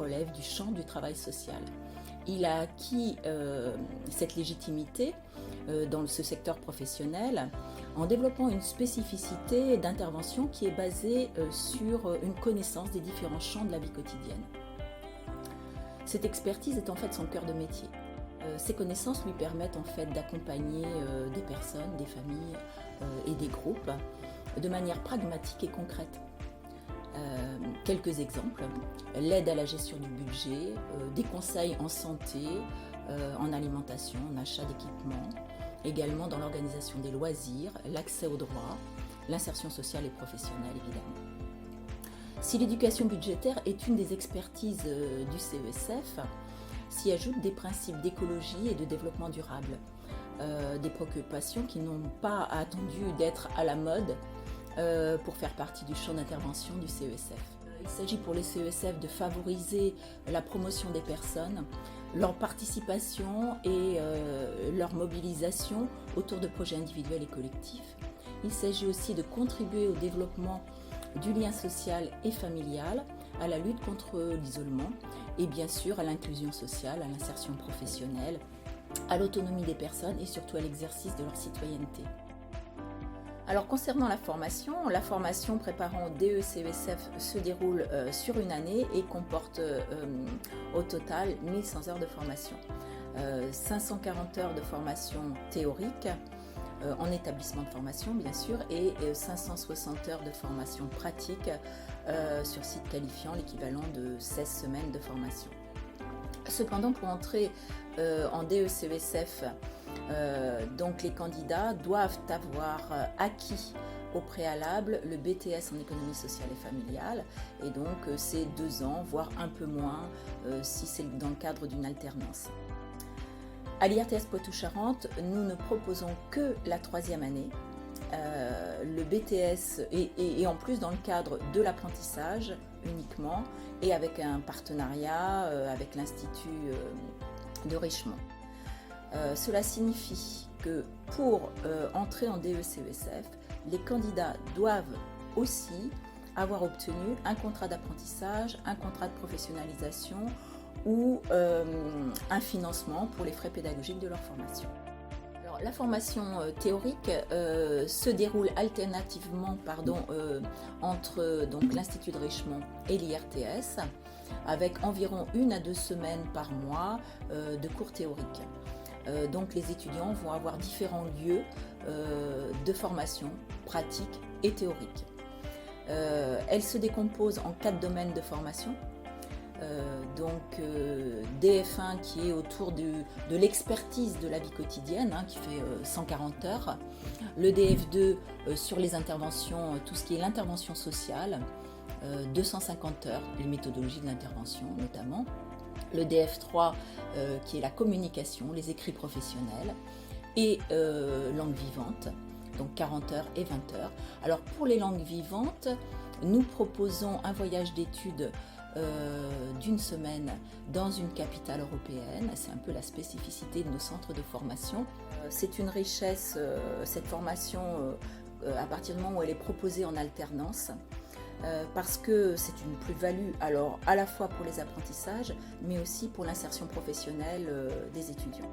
relève du champ du travail social. Il a acquis cette légitimité dans ce secteur professionnel en développant une spécificité d'intervention qui est basée sur une connaissance des différents champs de la vie quotidienne. Cette expertise est en fait son cœur de métier. Ces connaissances lui permettent en fait d'accompagner des personnes, des familles et des groupes de manière pragmatique et concrète. Quelques exemples: l'aide à la gestion du budget, des conseils en santé, en alimentation, en achat d'équipements, également dans l'organisation des loisirs, l'accès aux droits, l'insertion sociale et professionnelle évidemment. Si l'éducation budgétaire est une des expertises du CESF, s'y ajoutent des principes d'écologie et de développement durable, des préoccupations qui n'ont pas attendu d'être à la mode pour faire partie du champ d'intervention du CESF. Il s'agit pour les CESF de favoriser la promotion des personnes, leur participation et leur mobilisation autour de projets individuels et collectifs. Il s'agit aussi de contribuer au développement du lien social et familial, à la lutte contre l'isolement et bien sûr à l'inclusion sociale, à l'insertion professionnelle, à l'autonomie des personnes et surtout à l'exercice de leur citoyenneté. Alors concernant la formation préparant au DE-CESF se déroule sur une année et comporte au total 1100 heures de formation. 540 heures de formation théorique en établissement de formation bien sûr et 560 heures de formation pratique sur site qualifiant, l'équivalent de 16 semaines de formation. Cependant, pour entrer en DE-CESF, donc les candidats doivent avoir acquis au préalable le BTS en économie sociale et familiale et donc c'est 2 ans, voire un peu moins si c'est dans le cadre d'une alternance. À l'IRTS Poitou-Charentes, nous ne proposons que la 3e année, le BTS et en plus dans le cadre de l'apprentissage uniquement et avec un partenariat avec l'Institut de Richemont. Cela signifie que pour entrer en DE-CESF, les candidats doivent aussi avoir obtenu un contrat d'apprentissage, un contrat de professionnalisation ou un financement pour les frais pédagogiques de leur formation. Alors, la formation théorique se déroule alternativement entre l'Institut de Richemont et l'IRTS, avec environ 1 à 2 semaines par mois de cours théoriques. Donc les étudiants vont avoir différents lieux de formation pratique et théorique. Elle se décompose en 4 domaines de formation. DF1 qui est autour de l'expertise de la vie quotidienne, qui fait 140 heures. Le DF2 sur les interventions, tout ce qui est l'intervention sociale, 250 heures, les méthodologies de l'intervention notamment. Le DF3 qui est la communication, les écrits professionnels et langue vivante, donc 40 heures et 20 heures. Alors pour les langues vivantes, nous proposons un voyage d'études d'1 semaine dans une capitale européenne. C'est un peu la spécificité de nos centres de formation. C'est une richesse, cette formation, à partir du moment où elle est proposée en alternance, parce que c'est une plus-value alors à la fois pour les apprentissages mais aussi pour l'insertion professionnelle des étudiants.